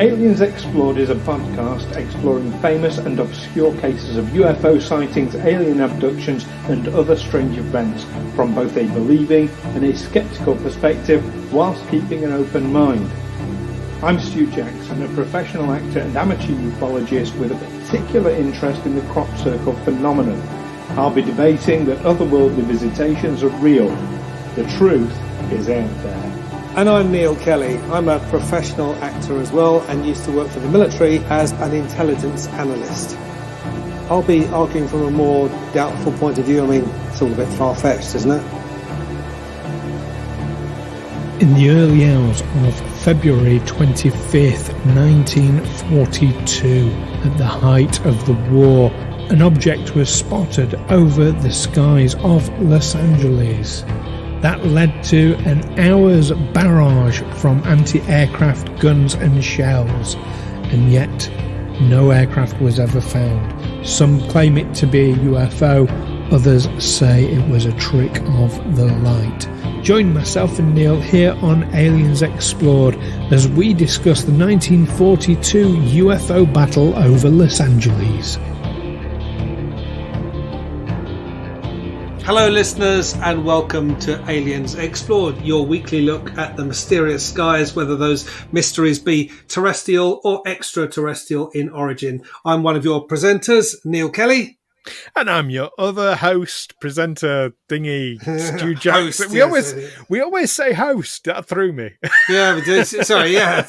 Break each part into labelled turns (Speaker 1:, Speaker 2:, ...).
Speaker 1: Aliens Explored is a podcast exploring famous and obscure cases of UFO sightings, alien abductions and other strange events from both a believing and a sceptical perspective whilst keeping an open mind. I'm Stu Jackson, a professional actor and amateur ufologist with a particular interest in the crop circle phenomenon. I'll be debating that otherworldly visitations are real. The truth is out there.
Speaker 2: And I'm Neil Kelly. I'm a professional actor as well and used to work for the military as an intelligence analyst. I'll be arguing from a more doubtful point of view. I mean, it's all a bit far-fetched, isn't it?
Speaker 3: In the early hours of February 25th, 1942, at the height of the war, an object was spotted over the skies of Los Angeles. That led to an hour's barrage from anti-aircraft guns and shells, and yet no aircraft was ever found. Some claim it to be a UFO, others say it was a trick of the light. Join myself and Neil here on Aliens Explored as we discuss the 1942 UFO battle over Los Angeles.
Speaker 2: Hello listeners and welcome to Aliens Explored, your weekly look at the mysterious skies, whether those mysteries be terrestrial or extraterrestrial in origin. I'm one of your presenters, Neil Kelly.
Speaker 3: And I'm your other host, presenter thingy, Stu Jackson. We always say host. That threw me.
Speaker 2: Yeah, we do. Sorry, yeah.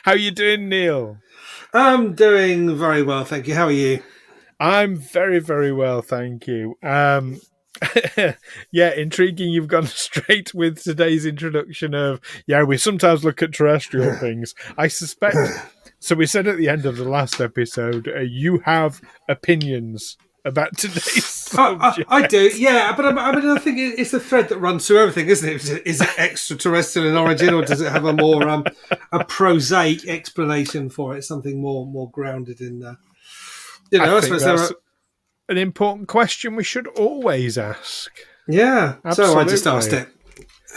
Speaker 3: How you doing, Neil?
Speaker 2: I'm doing very well, thank you. How are you?
Speaker 3: I'm very, very well, thank you. Yeah, intriguing. You've gone straight with today's introduction of, we sometimes look at terrestrial things. I suspect, so we said at the end of the last episode, you have opinions about today's subject.
Speaker 2: I do, yeah, but I think it's the thread that runs through everything, isn't it? Is it extraterrestrial in origin, or does it have a more a prosaic explanation for it, something more grounded in...
Speaker 3: I think that's an important question we should always ask.
Speaker 2: Yeah, absolutely. So I just asked it.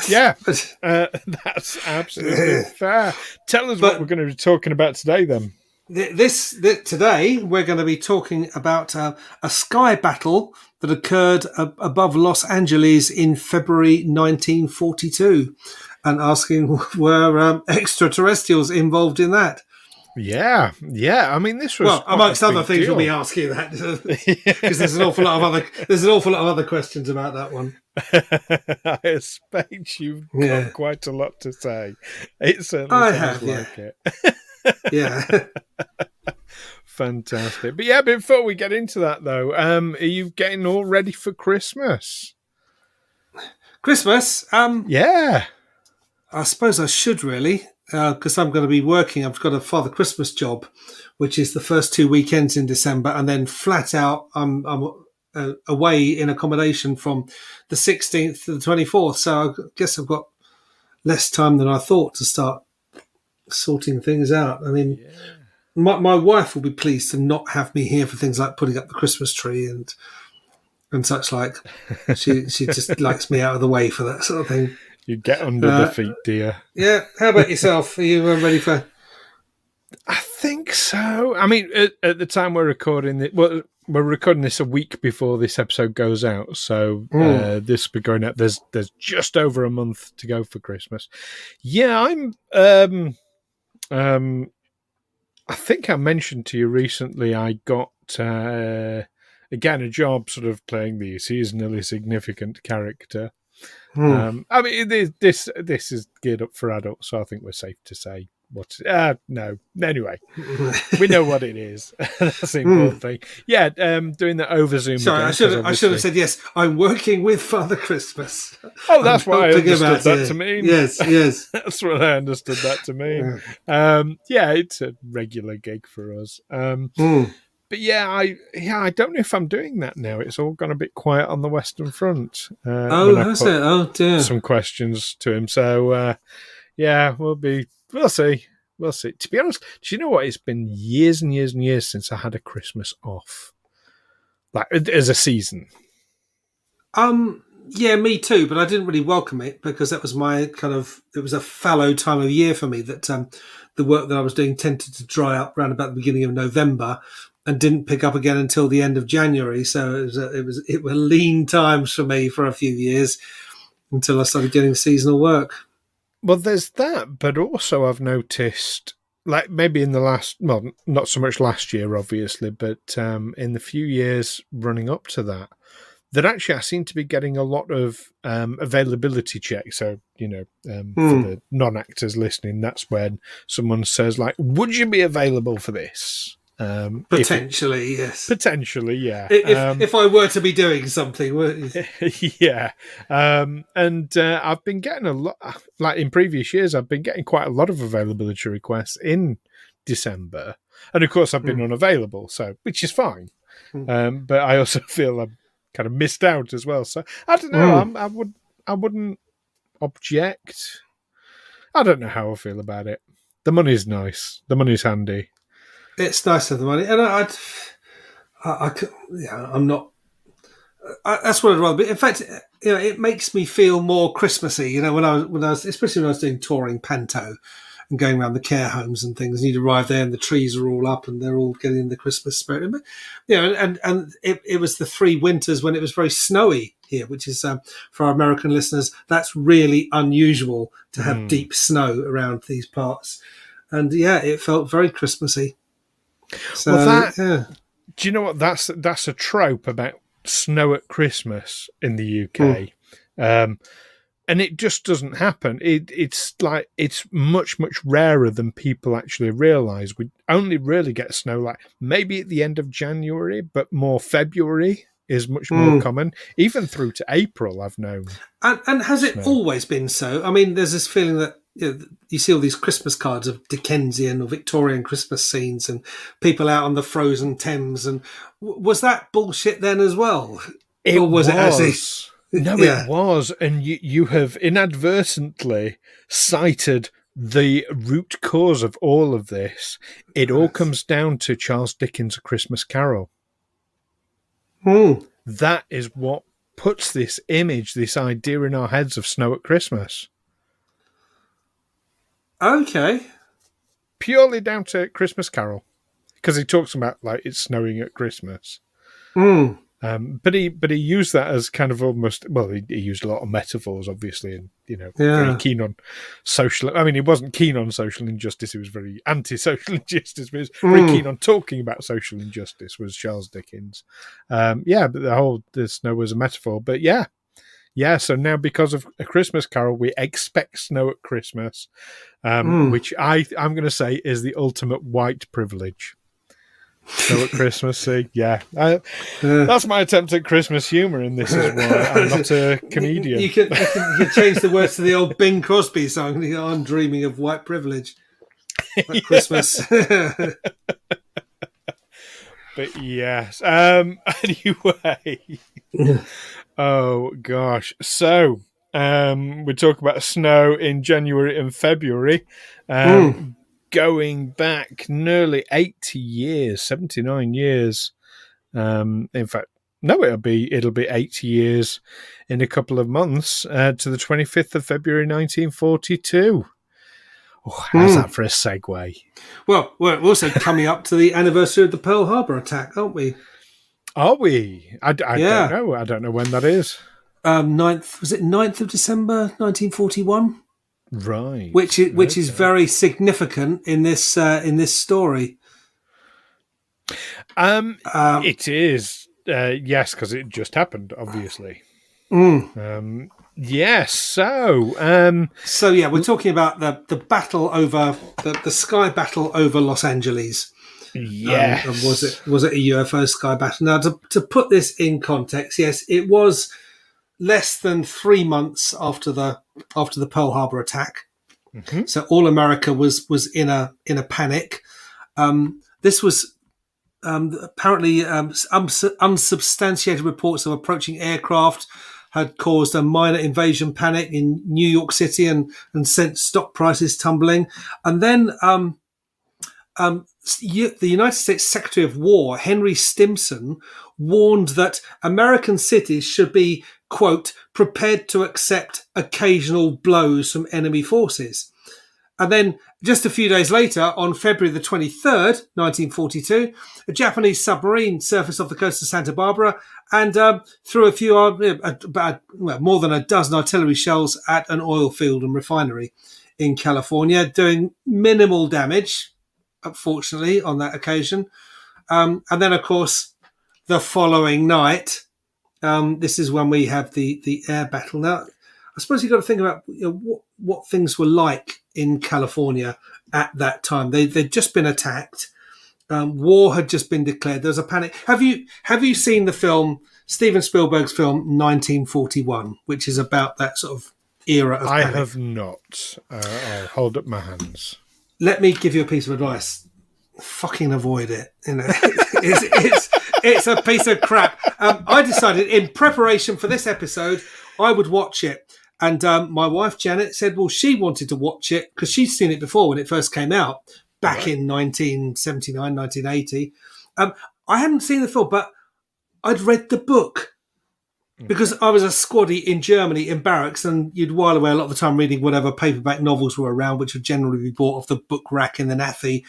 Speaker 3: Yeah, that's absolutely fair. Tell us what we're going to be talking about today, then.
Speaker 2: Today, we're going to be talking about a sky battle that occurred above Los Angeles in February 1942, and asking were extraterrestrials involved in that.
Speaker 3: Yeah. I mean, this was
Speaker 2: amongst other things. We'll be asking that because there's an awful lot of other questions about that one.
Speaker 3: I expect you've got quite a lot to say. It certainly sounds like it.
Speaker 2: Yeah.
Speaker 3: Fantastic. But before we get into that, though, are you getting all ready for Christmas?
Speaker 2: Christmas?
Speaker 3: Yeah.
Speaker 2: I suppose I should really. Because I'm going to be working. I've got a Father Christmas job, which is the first 2 weekends in December, and then flat out I'm away in accommodation from the 16th to the 24th. So I guess I've got less time than I thought to start sorting things out. I mean, my wife will be pleased to not have me here for things like putting up the Christmas tree and such like. She just likes me out of the way for that sort of thing.
Speaker 3: You get under the feet, dear.
Speaker 2: Yeah. How about yourself? Are you ready for...
Speaker 3: I think so. I mean, at the time we're recording it, we're recording this a week before this episode goes out. So this will be going out. There's just over a month to go for Christmas. Yeah, I think I mentioned to you recently I got, again, a job sort of playing the seasonally significant character. I mean, this is geared up for adults, so I think we're safe to say no. Anyway, we know what it is. That's the important thing. Yeah, doing that over Zoom.
Speaker 2: Sorry,
Speaker 3: again,
Speaker 2: I should have said yes. I'm working with Father Christmas.
Speaker 3: Oh, that's what I understood that to mean.
Speaker 2: Yes.
Speaker 3: That's what I understood that to mean. It's a regular gig for us. But I don't know if I'm doing that now. It's all gone a bit quiet on the Western Front.
Speaker 2: Has it? Oh dear.
Speaker 3: Some questions to him. So we'll see. To be honest, do you know what? It's been years and years and years since I had a Christmas off, like as a season.
Speaker 2: Yeah, me too. But I didn't really welcome it because that was my it was a fallow time of year for me. That the work that I was doing tended to dry up around about the beginning of November and didn't pick up again until the end of January. So it were lean times for me for a few years until I started getting seasonal work.
Speaker 3: Well, there's that, but also I've noticed, like maybe in the last, well, not so much last year, obviously, but in the few years running up to that, that actually I seem to be getting a lot of availability checks. So, for the non-actors listening, that's when someone says, like, would you be available for this?
Speaker 2: Potentially, yes.
Speaker 3: Potentially, yeah.
Speaker 2: If I were to be doing something,
Speaker 3: yeah. And I've been getting a lot, like in previous years, I've been getting quite a lot of availability requests in December, and of course I've been unavailable, so which is fine. But I also feel I'm kind of missed out as well. So I don't know. I wouldn't object. I don't know how I feel about it. The money's nice. The money's handy.
Speaker 2: It's nice to have the money, and I'm not. That's what I'd rather be. In fact, it makes me feel more Christmassy. When I was, especially when I was doing touring panto and going around the care homes and things, and you'd arrive there and the trees are all up and they're all getting the Christmas spirit. And it was the 3 winters when it was very snowy here, which is for our American listeners, that's really unusual to have deep snow around these parts. And yeah, it felt very Christmassy. So,
Speaker 3: do you know what? That's a trope about snow at Christmas in the UK, and it just doesn't happen. It's much rarer than people actually realise. We only really get snow like maybe at the end of January, but more February is much more common, even through to April. I've known.
Speaker 2: And has it always been so? I mean, there's this feeling that you see all these Christmas cards of Dickensian or Victorian Christmas scenes and people out on the frozen Thames. And was that bullshit then as well?
Speaker 3: It was. It was. And you have inadvertently cited the root cause of all of this. It all comes down to Charles Dickens' A Christmas Carol. That is what puts this image, this idea in our heads of snow at Christmas.
Speaker 2: Okay.
Speaker 3: Purely down to Christmas Carol. Because he talks about, like, it's snowing at Christmas. But he used that as kind of almost, well, he used a lot of metaphors, obviously, and, very keen on social, I mean, he wasn't keen on social injustice, he was very anti-social injustice, but he was very keen on talking about social injustice, was Charles Dickens. But the snow was a metaphor, but yeah, so now because of A Christmas Carol, we expect snow at Christmas, which I'm going to say is the ultimate white privilege. Snow at Christmas, see? Yeah. That's my attempt at Christmas humour in this as well. I'm not a comedian.
Speaker 2: You can change the words to the old Bing Crosby song, I'm dreaming of white privilege at Christmas.
Speaker 3: But yes. Anyway. Oh, gosh. So, we talk about snow in January and February. Going back nearly 80 years, 79 years. In fact, no, it'll be 80 years in a couple of months to the 25th of February 1942. Oh, how's that for a segue?
Speaker 2: Well, we're also coming up to the anniversary of the Pearl Harbor attack, aren't we?
Speaker 3: Are we? I don't know. I don't know when that is.
Speaker 2: 9th of December 1941?
Speaker 3: Right.
Speaker 2: Which is very significant in this story.
Speaker 3: It is. Yes, because it just happened, obviously. Yes. So
Speaker 2: yeah, we're talking about the battle over the sky battle over Los Angeles.
Speaker 3: Yes.
Speaker 2: And was it a UFO sky battle? Now, to put this in context, yes, it was less than 3 months after the Pearl Harbor attack. So all America was in a panic. This was apparently unsubstantiated reports of approaching aircraft had caused a minor invasion panic in New York City and sent stock prices tumbling. And then the United States Secretary of War, Henry Stimson, warned that American cities should be quote, prepared to accept occasional blows from enemy forces. And then just a few days later, on February the 23rd, 1942, a Japanese submarine surfaced off the coast of Santa Barbara and threw a few, more than a dozen artillery shells at an oil field and refinery in California, doing minimal damage, unfortunately, on that occasion. And then, of course, the following night, this is when we have the air battle. Now, I suppose you've got to think about what things were like in California at that time. They'd just been attacked. War had just been declared. There was a panic. Have you seen the film, Steven Spielberg's film 1941, which is about that sort of era of panic?
Speaker 3: I have not. I'll hold up my hands.
Speaker 2: Let me give you a piece of advice. Fucking avoid it. It's a piece of crap. I decided in preparation for this episode, I would watch it. And my wife, Janet, said, well, she wanted to watch it because she'd seen it before when it first came out back in 1979, 1980. I hadn't seen the film, but I'd read the book because I was a squaddy in Germany in barracks, and you'd while away a lot of the time reading whatever paperback novels were around, which would generally be bought off the book rack in the naffy.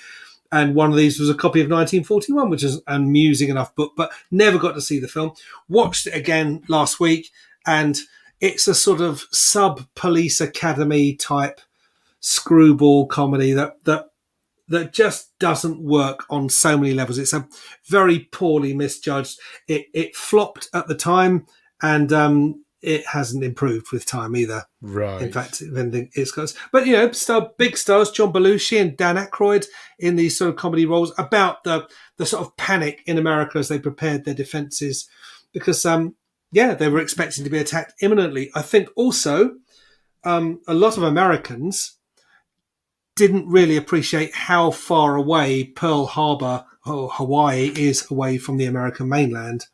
Speaker 2: And one of these was a copy of 1941, which is an amusing enough book, but never got to see the film. Watched it again last week, and it's a sort of sub-Police Academy type screwball comedy that just doesn't work on so many levels. It's a very poorly misjudged. It flopped at the time, and it hasn't improved with time either.
Speaker 3: Right.
Speaker 2: In fact, it's got, but big stars, John Belushi and Dan Aykroyd in these sort of comedy roles about the sort of panic in America as they prepared their defences, because they were expecting to be attacked imminently. I think also a lot of Americans didn't really appreciate how far away Pearl Harbor or Hawaii is away from the American mainland.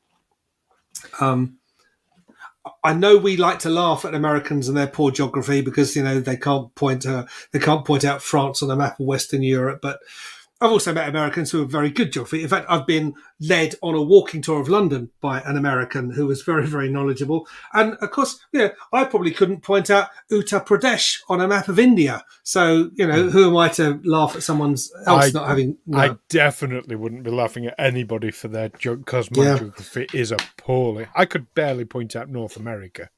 Speaker 2: I know we like to laugh at Americans and their poor geography because they can't point out France on the map of Western Europe, but I've also met Americans who are very good geography. In fact, I've been led on a walking tour of London by an American who was very, very knowledgeable. And of course, I probably couldn't point out Uttar Pradesh on a map of India. So, who am I to laugh at someone else not having...
Speaker 3: I definitely wouldn't be laughing at anybody for their joke because my geography is appalling. I could barely point out North America.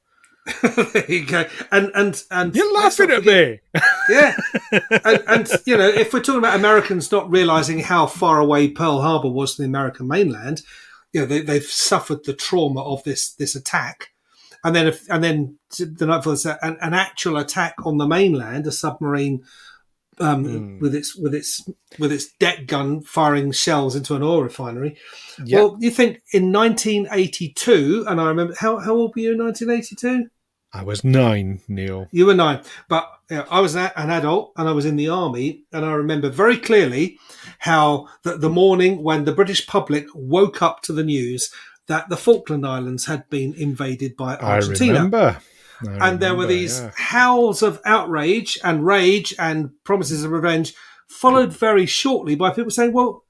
Speaker 2: There you go. And
Speaker 3: you're laughing at me.
Speaker 2: Yeah. and if we're talking about Americans not realizing how far away Pearl Harbor was from the American mainland, they've suffered the trauma of this attack. And then the night before an actual attack on the mainland, a submarine with its deck gun firing shells into an oil refinery. Yep. Well, you think in 1982, and I remember how old were you in 1982?
Speaker 3: I was 9, Neil.
Speaker 2: You were 9, but I was an adult and I was in the army, and I remember very clearly how the morning when the British public woke up to the news that the Falkland Islands had been invaded by Argentina.
Speaker 3: I remember.
Speaker 2: And there were these howls of outrage and rage and promises of revenge, followed very shortly by people saying, well,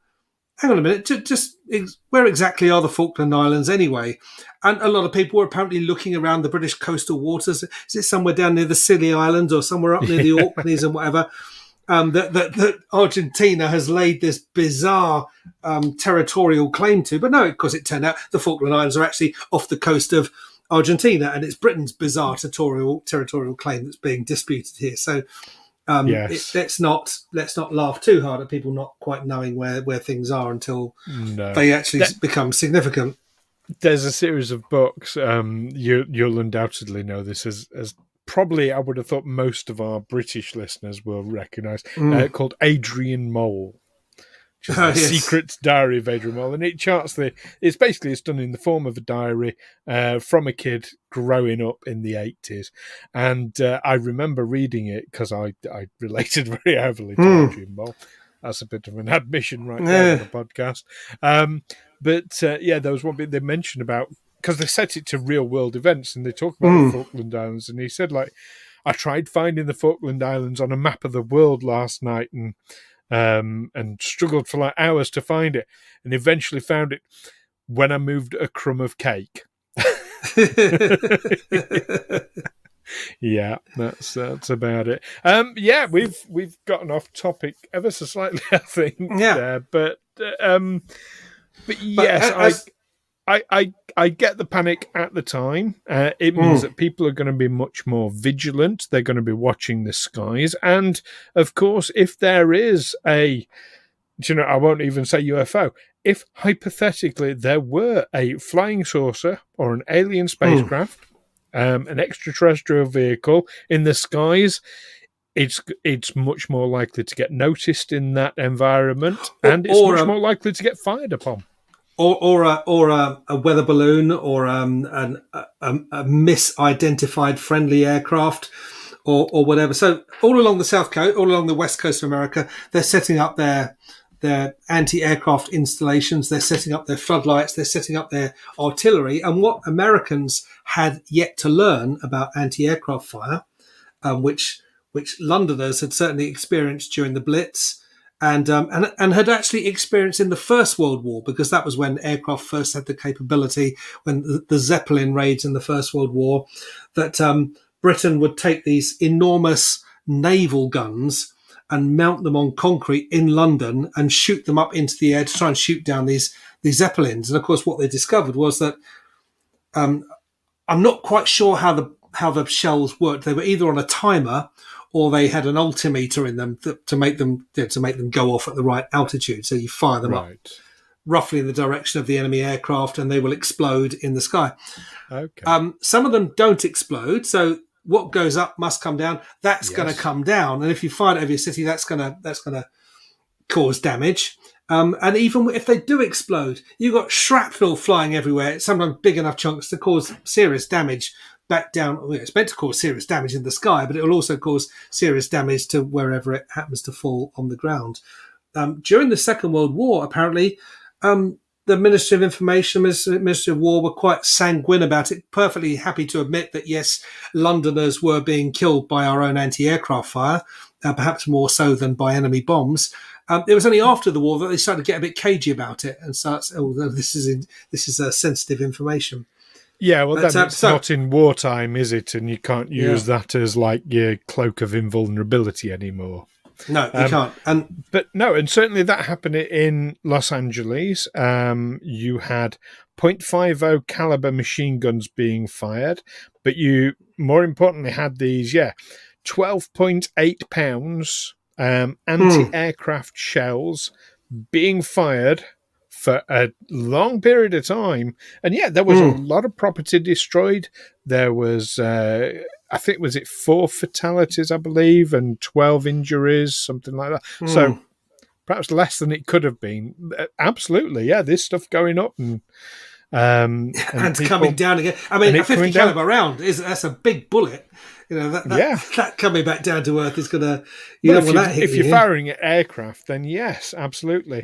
Speaker 2: hang on a minute, just where exactly are the Falkland Islands anyway? And a lot of people were apparently looking around the British coastal waters. Is it somewhere down near the Scilly Islands or somewhere up near the Orkneys and whatever? That Argentina has laid this bizarre territorial claim to. But no, of course, it turned out the Falkland Islands are actually off the coast of Argentina, and it's Britain's bizarre territorial claim that's being disputed here. So let's not laugh too hard at people not quite knowing where things are until they actually become significant.
Speaker 3: There's a series of books, you'll undoubtedly know this as probably I would have thought most of our British listeners will recognise, called Adrian Mole. Secret Diary of Adrian Mole, and it charts it's done in the form of a diary from a kid growing up in the 80s, and I remember reading it because I related very heavily to Adrian Mole. That's a bit of an admission right there on the podcast. But there was one bit they mentioned about, because they set it to real world events, and they talk about the Falkland Islands, and he said, I tried finding the Falkland Islands on a map of the world last night and struggled for hours to find it, and eventually found it when I moved a crumb of cake.
Speaker 4: Yeah, that's about it. Yeah, we've gotten off topic ever so slightly, I think.
Speaker 2: Yeah.
Speaker 4: There, but
Speaker 2: But
Speaker 4: yes, I get the panic at the time. It means that people are going to be much more vigilant. They're going to be watching the skies, and of course, if there is I won't even say UFO. If hypothetically there were a flying saucer or an alien spacecraft, an extraterrestrial vehicle in the skies, it's much more likely to get noticed in that environment, and it's much more likely to get fired upon.
Speaker 2: Or a weather balloon, or a misidentified friendly aircraft, or whatever. So all along the south coast, all along the west coast of America, they're setting up their anti-aircraft installations. They're setting up their floodlights. They're setting up their artillery. And what Americans had yet to learn about anti-aircraft fire, which Londoners had certainly experienced during the Blitz, and had actually experienced in the First World War, because that was when aircraft first had the capability, when the Zeppelin raids in the First World War, that Britain would take these enormous naval guns and mount them on concrete in London and shoot them up into the air to try and shoot down these Zeppelins. And of course, what they discovered was that I'm not quite sure how the shells worked. They were either on a timer, or they had an altimeter in them to make them go off at the right altitude. So you fire them up roughly in the direction of the enemy aircraft, and they will explode in the sky.
Speaker 4: Okay.
Speaker 2: Some of them don't explode, so what goes up must come down. That's going to come down, and if you fire it over your city, that's going to cause damage. And even if they do explode, you've got shrapnel flying everywhere. Sometimes big enough chunks to cause serious damage back down. Well, it's meant to cause serious damage in the sky, but it will also cause serious damage to wherever it happens to fall on the ground. During the Second World War, apparently, the Ministry of Information, Ministry of War were quite sanguine about it, perfectly happy to admit that, yes, Londoners were being killed by our own anti-aircraft fire, perhaps more so than by enemy bombs. It was only after the war that they started to get a bit cagey about it and start, this is sensitive information.
Speaker 4: Yeah, well, that's not in wartime, is it? And you can't use that as like your cloak of invulnerability anymore.
Speaker 2: No, you can't. And
Speaker 4: certainly that happened in Los Angeles. You had .50 caliber machine guns being fired, but you more importantly had these 12.8 pounds anti-aircraft shells being fired for a long period of time. And there was a lot of property destroyed. There was I think, was it 4 fatalities, I believe, and 12 injuries, something like that. So perhaps less than it could have been. Absolutely, this stuff going up and
Speaker 2: coming down again. I mean, a 50 caliber round that's a big bullet. That coming back down to earth is going to.
Speaker 4: If you're firing at aircraft, then yes, absolutely.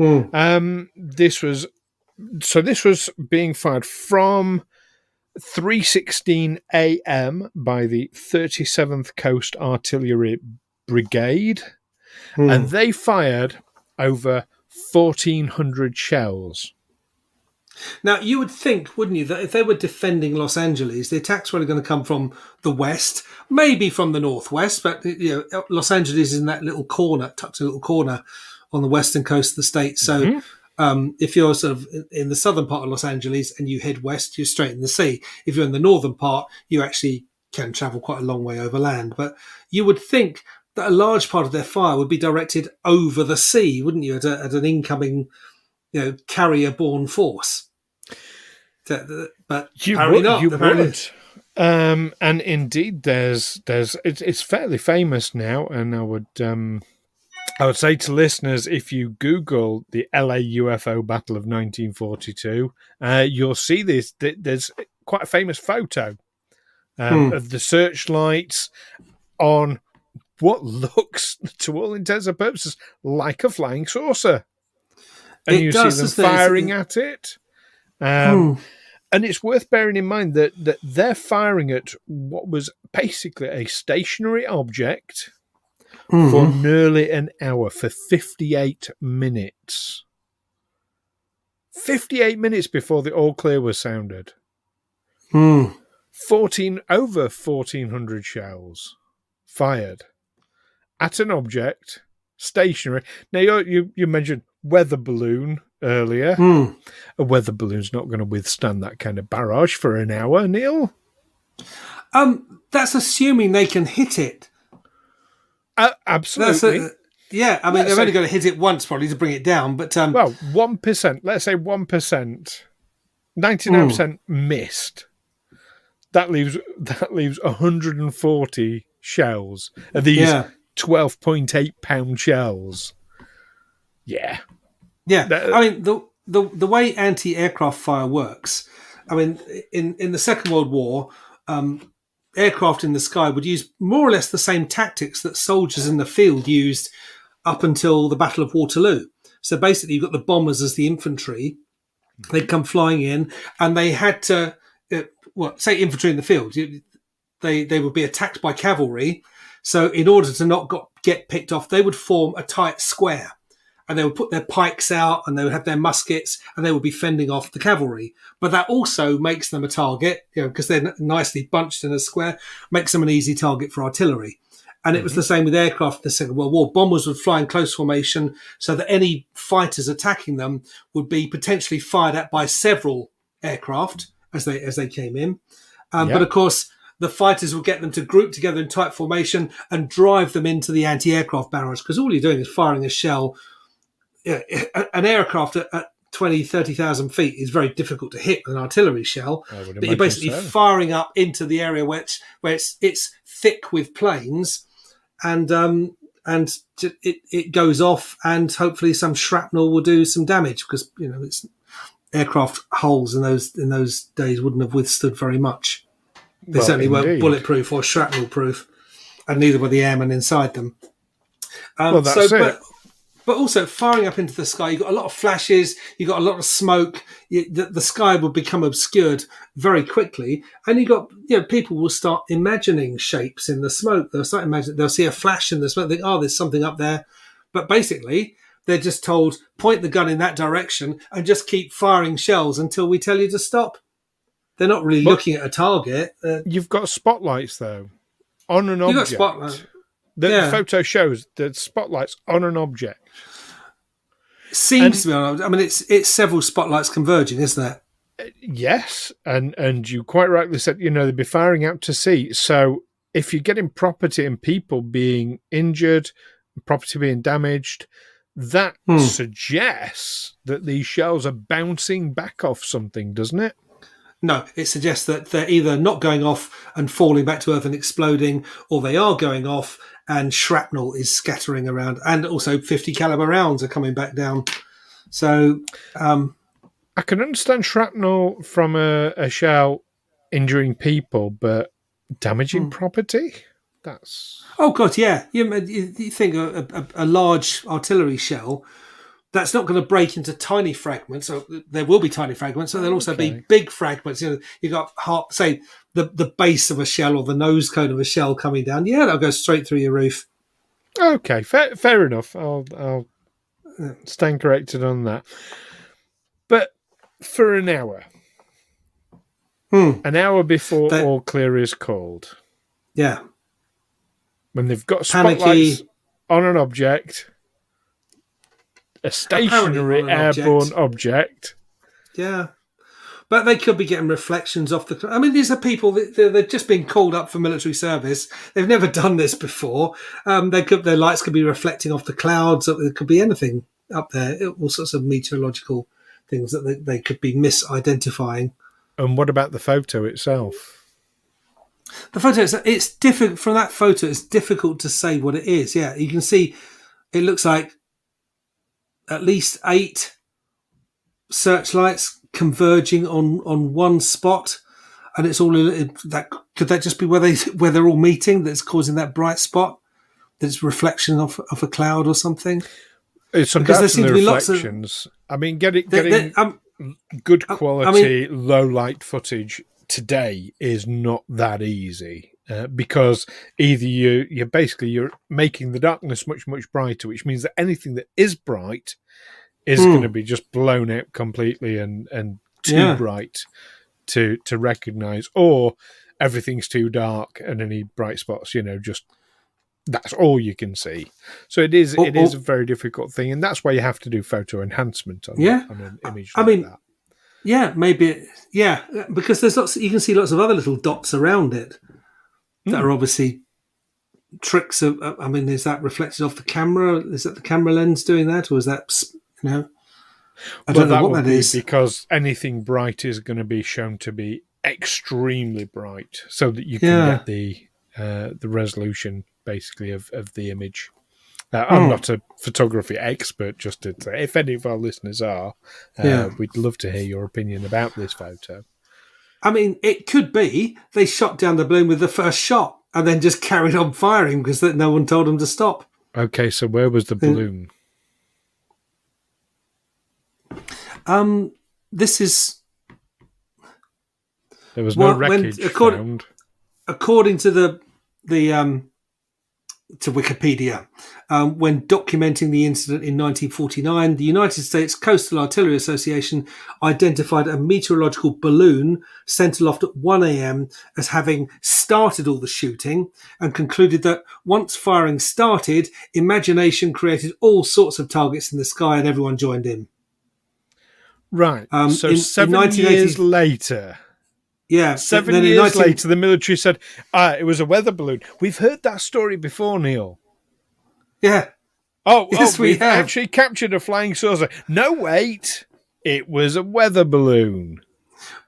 Speaker 4: This was being fired from 3:16 a.m. by the 37th Coast Artillery Brigade, and they fired over 1,400 shells.
Speaker 2: Now, you would think, wouldn't you, that if they were defending Los Angeles, the attacks were really going to come from the west, maybe from the northwest, but Los Angeles is in that little corner, tucked in a little corner on the western coast of the state. So if you're sort of in the southern part of Los Angeles and you head west, you're straight in the sea. If you're in the northern part, you actually can travel quite a long way over land. But you would think that a large part of their fire would be directed over the sea, wouldn't you, at an incoming carrier-borne force. But apparently not.
Speaker 4: You would. And indeed, it's fairly famous now, and I would say to listeners, if you Google the LA UFO Battle of 1942, you'll see this. There's quite a famous photo of the searchlights on what looks, to all intents and purposes, like a flying saucer. And you see them firing at it. And it's worth bearing in mind that they're firing at what was basically a stationary object for nearly an hour, for 58 minutes. 58 minutes before the all clear was sounded. over 1,400 shells fired at an object stationary. Now, you mentioned weather balloon earlier. A weather balloon's not going to withstand that kind of barrage for an hour, Neil.
Speaker 2: That's assuming they can hit it.
Speaker 4: Absolutely.
Speaker 2: Yeah, I mean, they're only going to hit it once probably to bring it down. But
Speaker 4: 1%. Let's say 1%. 99% missed. That leaves 140 shells of these 12.8 pound shells. Yeah.
Speaker 2: I mean, the way anti-aircraft fire works. I mean, in the Second World War, aircraft in the sky would use more or less the same tactics that soldiers in the field used up until the Battle of Waterloo. So basically, you've got the bombers as the infantry. They'd come flying in, and they had to, say infantry in the field. They would be attacked by cavalry. So in order to not get picked off, they would form a tight square. And they would put their pikes out, and they would have their muskets, and they would be fending off the cavalry. But that also makes them a target, because they're nicely bunched in a square, makes them an easy target for artillery. And it was the same with aircraft in the Second World War. Bombers would fly in close formation so that any fighters attacking them would be potentially fired at by several aircraft as they came in. But of course, the fighters would get them to group together in tight formation and drive them into the anti-aircraft barrage, because all you're doing is firing a shell. An aircraft at 20, 30,000 feet is very difficult to hit with an artillery shell. But you're basically firing up into the area where it's thick with planes, and it goes off, and hopefully some shrapnel will do some damage, because it's aircraft hulls in those days wouldn't have withstood very much. They certainly weren't bulletproof or shrapnel proof, and neither were the airmen inside them.
Speaker 4: That's it.
Speaker 2: But also firing up into the sky, you've got a lot of flashes, you've got a lot of smoke. The sky will become obscured very quickly, and people will start imagining shapes in the smoke. They'll see a flash in the smoke, think, oh, there's something up there. But basically, they're just told, point the gun in that direction and just keep firing shells until we tell you to stop. They're not really looking at a target.
Speaker 4: You've got spotlights though on an object.
Speaker 2: You've got spotlights.
Speaker 4: The photo shows the spotlights on an object.
Speaker 2: Seems to be on. I mean, it's several spotlights converging, isn't it?
Speaker 4: Yes, and you quite rightly said, they'd be firing out to sea. So if you're getting property and people being injured, property being damaged, that suggests that these shells are bouncing back off something, doesn't it?
Speaker 2: No, it suggests that they're either not going off and falling back to Earth and exploding, or they are going off and shrapnel is scattering around, and also 50 caliber rounds are coming back down. So
Speaker 4: I can understand shrapnel from a shell injuring people, but damaging property? That's...
Speaker 2: Oh, God, yeah. You think a large artillery shell, that's not going to break into tiny fragments. So there will be tiny fragments, so there'll also be big fragments. You got say the base of a shell or the nose cone of a shell coming down. Yeah, that'll go straight through your roof.
Speaker 4: Okay, fair enough. I'll stand corrected on that. But for an hour before all clear is called.
Speaker 2: Yeah.
Speaker 4: When they've got spotlights on an object, a stationary airborne object.
Speaker 2: Yeah. But they could be getting reflections off the... I mean, these are people, they've just been called up for military service. They've never done this before. Their lights could be reflecting off the clouds. It could be anything up there. All sorts of meteorological things that they could be misidentifying.
Speaker 4: And what about the photo itself?
Speaker 2: The photo, it's difficult. From that photo, it's difficult to say what it is. Yeah, you can see it looks like at least 8 searchlights converging on one spot, and it's all that. Could that just be where they're all meeting? That's causing that bright spot. That's reflection of a cloud or something.
Speaker 4: It's because there seem to be reflections. I mean, getting good quality low light footage today is not that easy because either you're making the darkness much brighter, which means that anything that is bright is going to be just blown out completely and too bright to recognize, or everything's too dark and any bright spots, just that's all you can see. So it is a very difficult thing, and that's why you have to do photo enhancement on an image that.
Speaker 2: Yeah, maybe. Because there's lots. You can see lots of other little dots around it that are obviously tricks of. I mean, is that reflected off the camera? Is that the camera lens doing that, or is that I don't know what that is.
Speaker 4: Because anything bright is going to be shown to be extremely bright, so that you can get the resolution basically of the image. I'm not a photography expert, just to say, if any of our listeners are, we'd love to hear your opinion about this photo.
Speaker 2: I mean, it could be they shot down the balloon with the first shot and then just carried on firing because no one told them to stop.
Speaker 4: Okay, so where was the balloon?
Speaker 2: This is...
Speaker 4: There was no wreckage found.
Speaker 2: According to to Wikipedia, when documenting the incident in 1949, the United States Coastal Artillery Association identified a meteorological balloon sent aloft at 1 a.m. as having started all the shooting, and concluded that once firing started, imagination created all sorts of targets in the sky and everyone joined in.
Speaker 4: Right. So 7 years later...
Speaker 2: Yeah.
Speaker 4: 7 years later, the military said, it was a weather balloon. We've heard that story before, Neil.
Speaker 2: Yeah.
Speaker 4: Yes, we have actually captured a flying saucer. No, wait. It was a weather balloon.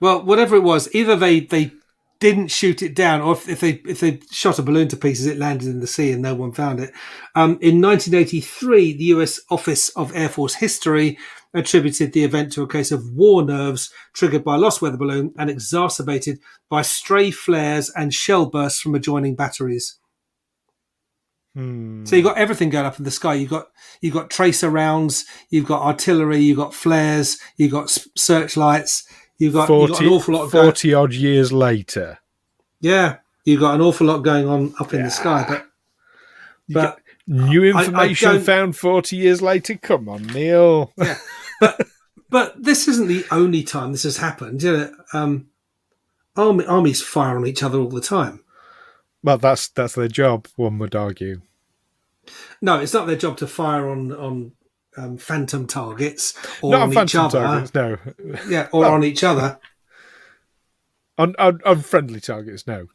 Speaker 2: Well, whatever it was, either they didn't shoot it down, or if they shot a balloon to pieces, it landed in the sea and no one found it. In 1983, the US Office of Air Force History attributed the event to a case of war nerves triggered by a lost weather balloon and exacerbated by stray flares and shell bursts from adjoining batteries. So you've got everything going up in the sky. You've got tracer rounds, you've got artillery, you've got flares, you've got searchlights, you've got an awful lot of
Speaker 4: 40 odd years later.
Speaker 2: Yeah, you've got an awful lot going on up in the sky. But
Speaker 4: new information found 40 years later. Come on, Neil.
Speaker 2: Yeah. But this isn't the only time this has happened. Armies fire on each other all the time.
Speaker 4: Well, that's their job, one would argue.
Speaker 2: No, it's not their job to fire on phantom targets or
Speaker 4: not
Speaker 2: on each other.
Speaker 4: Targets, no.
Speaker 2: Yeah, or on each other.
Speaker 4: On friendly targets, no.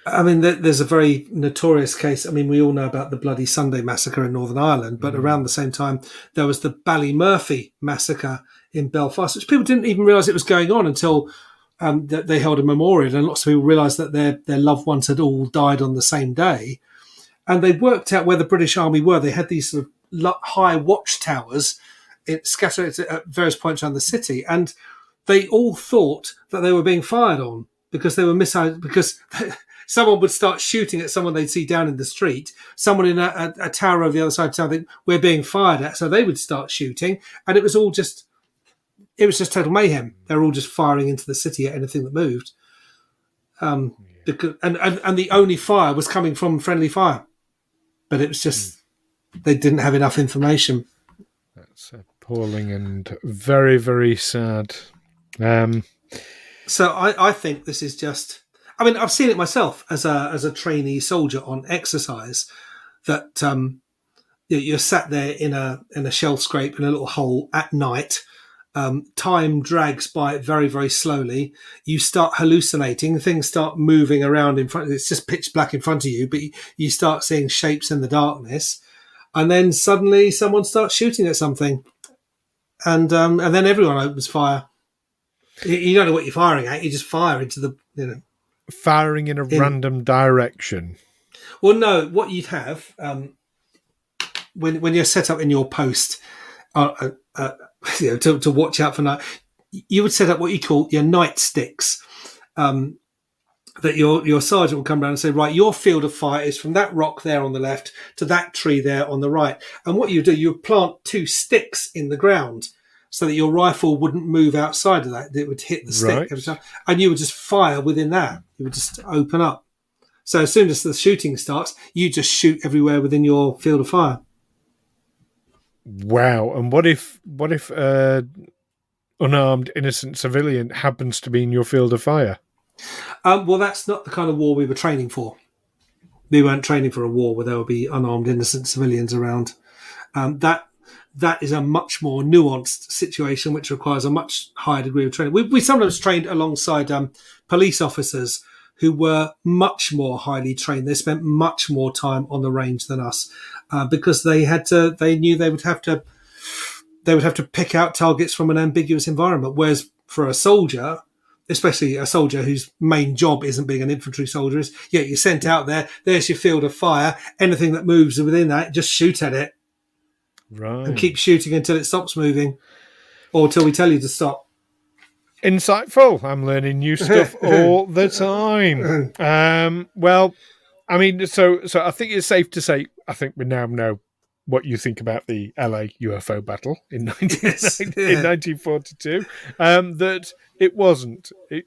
Speaker 2: I mean, there's a very notorious case. I mean, we all know about the Bloody Sunday massacre in Northern Ireland, but around the same time, there was the Ballymurphy massacre in Belfast, which people didn't even realise it was going on until they held a memorial, and lots of people realised that their loved ones had all died on the same day. And they worked out where the British Army were. They had these sort of high watchtowers scattered at various points around the city, and they all thought that they were being fired on because they were because someone would start shooting at someone they'd see down in the street. Someone in a tower over the other side of town, we're being fired at, so they would start shooting, and it was just total mayhem. They were all just firing into the city at anything that moved. Because the only fire was coming from friendly fire. But it was just, they didn't have enough information.
Speaker 4: That's appalling and very, very sad.
Speaker 2: So I think this is just, I mean, I've seen it myself as a trainee soldier on exercise, that you're sat there in a shell scrape in a little hole at night. Time drags by very, very slowly. You start hallucinating. Things start moving around in front. It's just pitch black in front of you, but you start seeing shapes in the darkness. And then suddenly someone starts shooting at something. And then everyone opens fire. You don't know what you're firing at. You just fire into the,
Speaker 4: Firing in a random direction.
Speaker 2: Well, no, what you'd have, when you're set up in your post, to watch out for night, you would set up what you call your nightsticks. That your sergeant will come around and say, right, your field of fire is from that rock there on the left to that tree there on the right. And what you do, you plant 2 sticks in the ground so that your rifle wouldn't move outside of that. It would hit the stick every time, and you would just fire within that. You would just open up. So as soon as the shooting starts, you just shoot everywhere within your field of fire.
Speaker 4: Wow. And what if unarmed innocent civilian happens to be in your field of fire?
Speaker 2: Well, that's not the kind of war we were training for. We weren't training for a war where there would be unarmed innocent civilians around. That is a much more nuanced situation, which requires a much higher degree of training. We sometimes trained alongside police officers who were much more highly trained. They spent much more time on the range than us because they knew they would have to pick out targets from an ambiguous environment. Whereas for a soldier, especially a soldier whose main job isn't being an infantry soldier, you're sent out there. There's your field of fire. Anything that moves within that, just shoot at it.
Speaker 4: Right.
Speaker 2: And keep shooting until it stops moving or until we tell you to stop.
Speaker 4: Insightful. I'm learning new stuff all the time. Well, I mean, so I think it's safe to say, I think we now know what you think about the LA UFO battle in 1942. That it wasn't, a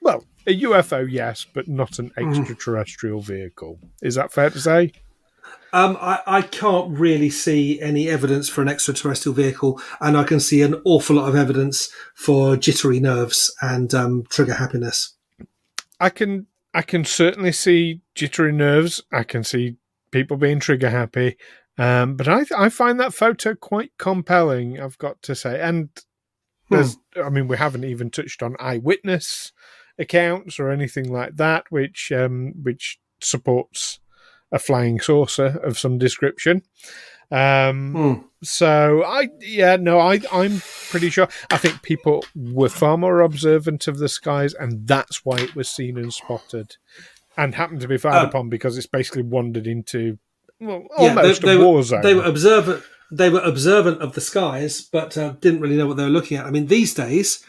Speaker 4: UFO, yes, but not an extraterrestrial vehicle. Is that fair to say?
Speaker 2: I can't really see any evidence for an extraterrestrial vehicle, and I can see an awful lot of evidence for jittery nerves and trigger happiness.
Speaker 4: I can certainly see jittery nerves. I can see people being trigger happy, but I find that photo quite compelling, I've got to say. And we haven't even touched on eyewitness accounts or anything like that, which supports a flying saucer of some description. So I'm pretty sure. I think people were far more observant of the skies, and that's why it was seen and spotted, and happened to be fired upon because it's basically wandered into almost a war zone.
Speaker 2: They were observant. They were observant of the skies, but didn't really know what they were looking at. I mean, these days,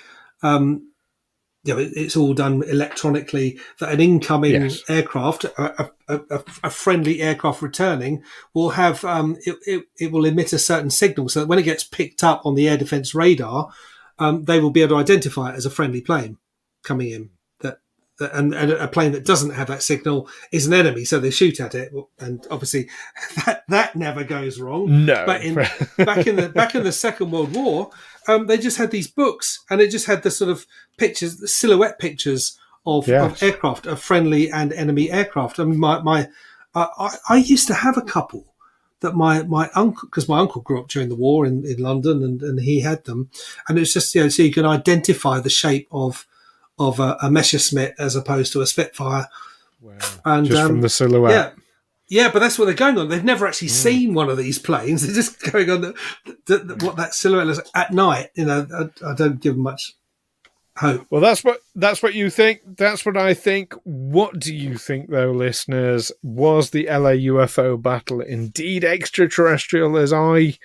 Speaker 2: it's all done electronically. That an incoming aircraft, a friendly aircraft returning, will have it will emit a certain signal, so that when it gets picked up on the air defence radar, they will be able to identify it as a friendly plane coming in. And a plane that doesn't have that signal is an enemy, so they shoot at it. And obviously, that never goes wrong.
Speaker 4: No,
Speaker 2: but back in the Second World War, they just had these books, and it just had the sort of pictures, the silhouette pictures of aircraft, of friendly and enemy aircraft. I mean, I used to have a couple that my uncle, because my uncle grew up during the war in London, and he had them, and it's just so you can identify the shape of a Messerschmitt as opposed to a Spitfire.
Speaker 4: Wow.
Speaker 2: And
Speaker 4: just from the silhouette.
Speaker 2: Yeah, but that's what they're going on. They've never actually seen one of these planes. They're just going on what that silhouette is at night. I don't give them much hope.
Speaker 4: Well, that's what you think. That's what I think. What do you think, though, listeners? Was the LA UFO battle indeed extraterrestrial, as I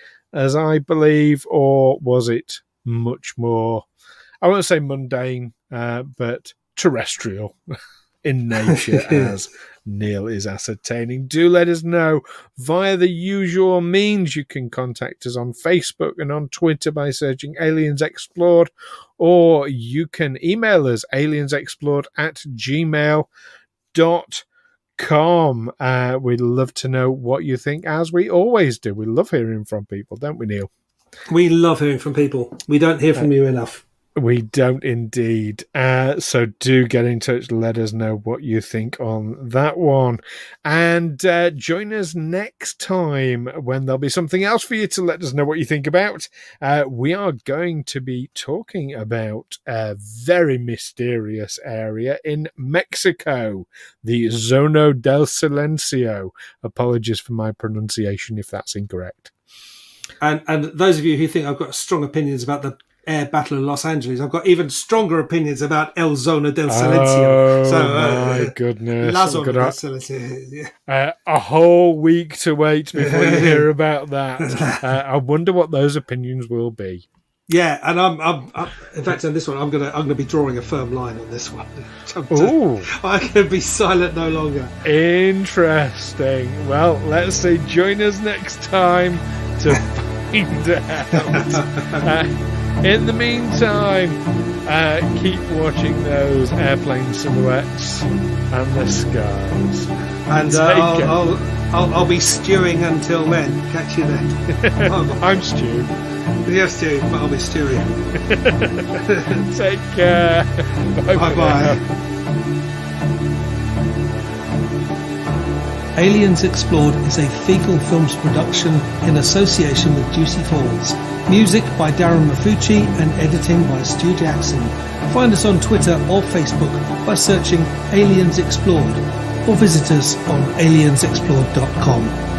Speaker 4: believe, or was it much more, I won't say mundane, but terrestrial in nature, as Neil is ascertaining? Do let us know via the usual means. You can contact us on Facebook and on Twitter by searching Aliens Explored, or you can email us aliensexplored@gmail.com. We'd love to know what you think, as we always do. We love hearing from people, don't we, Neil?
Speaker 2: We love hearing from people. We don't hear from you enough.
Speaker 4: We don't indeed. So do get in touch. Let us know what you think on that one. And join us next time when there'll be something else for you to let us know what you think about. We are going to be talking about a very mysterious area in Mexico, the Zona del Silencio. Apologies for my pronunciation if that's incorrect.
Speaker 2: And those of you who think I've got strong opinions about the Air Battle of Los Angeles, I've got even stronger opinions about El Zona del Silencio.
Speaker 4: My goodness.
Speaker 2: La Zona del Silencio.
Speaker 4: A whole week to wait before you hear about that. I wonder what those opinions will be.
Speaker 2: Yeah, and I'm in fact on this one I'm gonna be drawing a firm line on this one. I can be silent no longer.
Speaker 4: Interesting. Well, let's say join us next time to find out. In the meantime, keep watching those airplane silhouettes and the skies.
Speaker 2: And I'll be stewing until then. Catch you then.
Speaker 4: I'm Stu.
Speaker 2: Yes, Stu, but I'll be stewing.
Speaker 4: Take care. Bye.
Speaker 2: Bye. Aliens Explored is a Fecal Films production in association with Juicy Falls. Music by Darren Mafucci and editing by Stu Jackson. Find us on Twitter or Facebook by searching Aliens Explored, or visit us on aliensexplored.com.